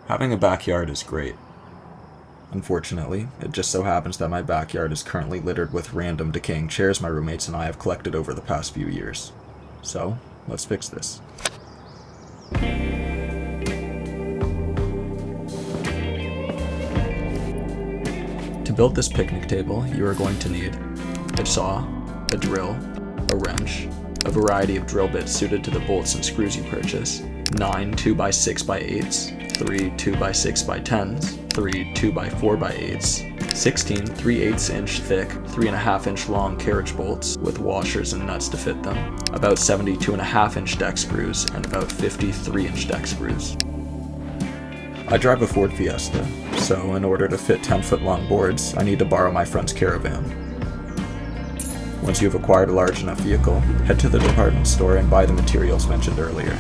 Having a backyard is great. Unfortunately, it just so happens that my backyard is currently littered with random decaying chairs my roommates and I have collected over the past few years. So, let's fix this. To build this picnic table, you are going to need a saw, a drill, a wrench, a variety of drill bits suited to the bolts and screws you purchase, 9 2x6x8s, 3 2x6x10s, 3 2x4x8s, 16 3/8 inch thick, 3.5 inch long carriage bolts with washers and nuts to fit them, about 72.5 inch deck screws, and about 53 inch deck screws. I drive a Ford Fiesta, so in order to fit 10-foot long boards, I need to borrow my friend's caravan. Once you've acquired a large enough vehicle, head to the department store and buy the materials mentioned earlier.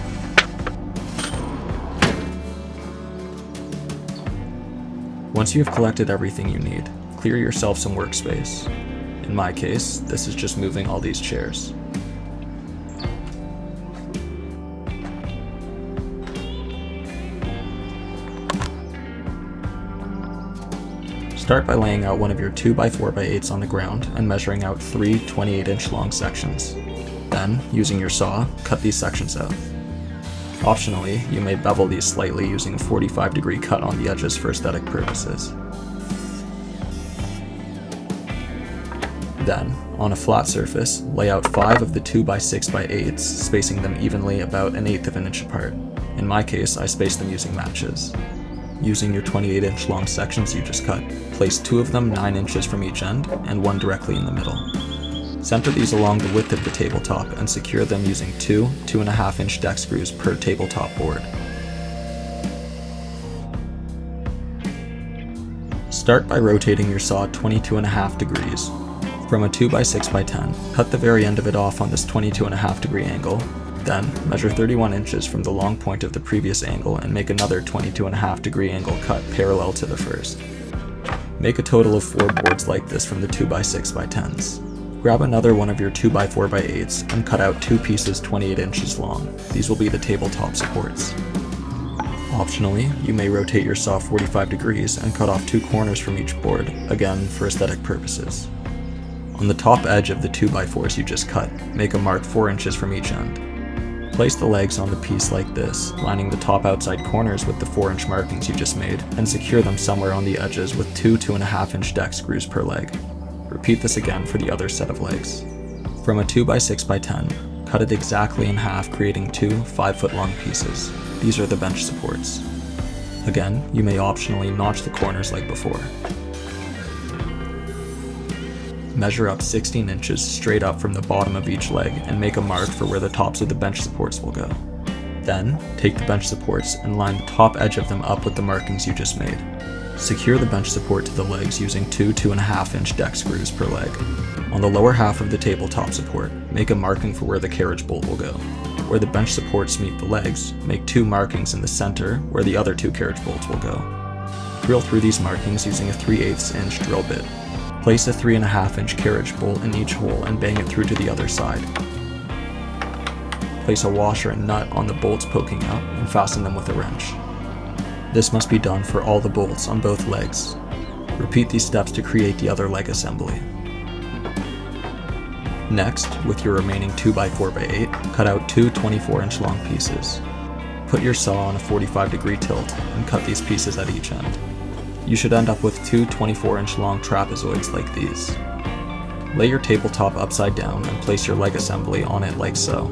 Once you have collected everything you need, clear yourself some workspace. In my case, this is just moving all these chairs. Start by laying out one of your 2x4x8s on the ground and measuring out 3 28-inch long sections. Then, using your saw, cut these sections out. Optionally, you may bevel these slightly using a 45-degree cut on the edges for aesthetic purposes. Then, on a flat surface, lay out 5 of the 2x6x8s, spacing them evenly about 1/8 of an inch apart. In my case, I spaced them using matches. Using your 28-inch long sections you just cut, place 2 of them 9 inches from each end and 1 directly in the middle. Center these along the width of the tabletop and secure them using 2 2.5 inch deck screws per tabletop board. Start by rotating your saw 22.5 degrees. From a 2x6x10, cut the very end of it off on this 22.5 degree angle. Then, measure 31 inches from the long point of the previous angle and make another 22.5 degree angle cut parallel to the first. Make a total of 4 boards like this from the 2x6x10s. Grab another one of your 2x4x8s and cut out 2 pieces 28 inches long. These will be the tabletop supports. Optionally, you may rotate your saw 45 degrees and cut off 2 corners from each board, again for aesthetic purposes. On the top edge of the 2x4s you just cut, make a mark 4 inches from each end. Place the legs on the piece like this, lining the top outside corners with the 4-inch markings you just made, and secure them somewhere on the edges with 2 2.5 inch deck screws per leg. Repeat this again for the other set of legs. From a 2x6x10, cut it exactly in half, creating 2 5-foot long pieces. These are the bench supports. Again, you may optionally notch the corners like before. Measure up 16 inches straight up from the bottom of each leg and make a mark for where the tops of the bench supports will go. Then, take the bench supports and line the top edge of them up with the markings you just made. Secure the bench support to the legs using 2 2.5 inch deck screws per leg. On the lower half of the tabletop support, make a marking for where the carriage bolt will go. Where the bench supports meet the legs, make 2 markings in the center where the other 2 carriage bolts will go. Drill through these markings using a 3/8 inch drill bit. Place a 3.5 inch carriage bolt in each hole and bang it through to the other side. Place a washer and nut on the bolts poking out and fasten them with a wrench. This must be done for all the bolts on both legs. Repeat these steps to create the other leg assembly. Next, with your remaining 2x4x8, cut out 2 24-inch long pieces. Put your saw on a 45-degree tilt and cut these pieces at each end. You should end up with 2 24-inch long trapezoids like these. Lay your tabletop upside down and place your leg assembly on it like so.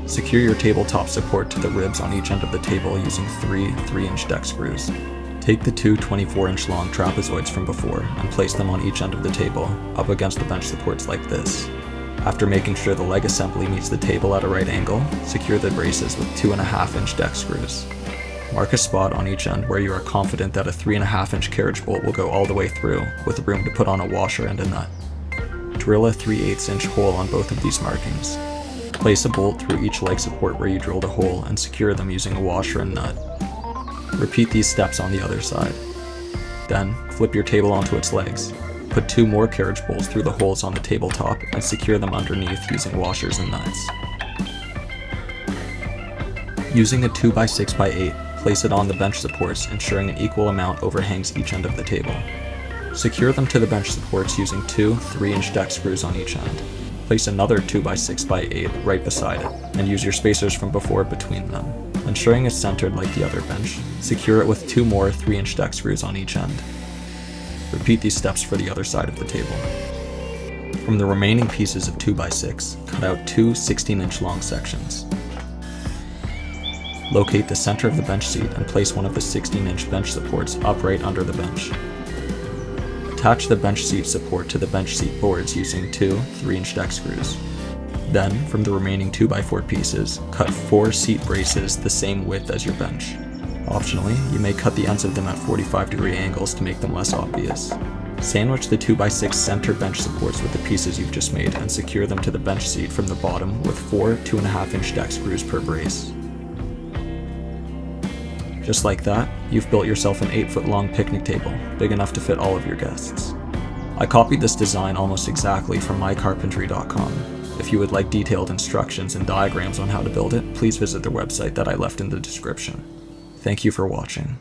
Secure your tabletop support to the ribs on each end of the table using 3 3-inch deck screws. Take the 2 24-inch long trapezoids from before and place them on each end of the table, up against the bench supports like this. After making sure the leg assembly meets the table at a right angle, secure the braces with 2.5 inch deck screws. Mark a spot on each end where you are confident that a 3.5 inch carriage bolt will go all the way through, with room to put on a washer and a nut. Drill a 3/8 inch hole on both of these markings. Place a bolt through each leg support where you drilled a hole and secure them using a washer and nut. Repeat these steps on the other side. Then, flip your table onto its legs. Put 2 more carriage bolts through the holes on the tabletop and secure them underneath using washers and nuts. Using a 2x6x8, Place it on the bench supports, ensuring an equal amount overhangs each end of the table. Secure them to the bench supports using two 3-inch deck screws on each end. Place another 2x6x8 right beside it, and use your spacers from before between them. Ensuring it's centered like the other bench, secure it with two more 3-inch deck screws on each end. Repeat these steps for the other side of the table. From the remaining pieces of 2x6, cut out two 16-inch long sections. Locate the center of the bench seat and place one of the 16-inch bench supports upright under the bench. Attach the bench seat support to the bench seat boards using two 3-inch deck screws. Then, from the remaining 2x4 pieces, cut 4 seat braces the same width as your bench. Optionally, you may cut the ends of them at 45-degree angles to make them less obvious. Sandwich the 2x6 center bench supports with the pieces you've just made and secure them to the bench seat from the bottom with 4 2.5-inch deck screws per brace. Just like that, you've built yourself an 8-foot-long picnic table, big enough to fit all of your guests. I copied this design almost exactly from mycarpentry.com. If you would like detailed instructions and diagrams on how to build it, please visit their website that I left in the description. Thank you for watching.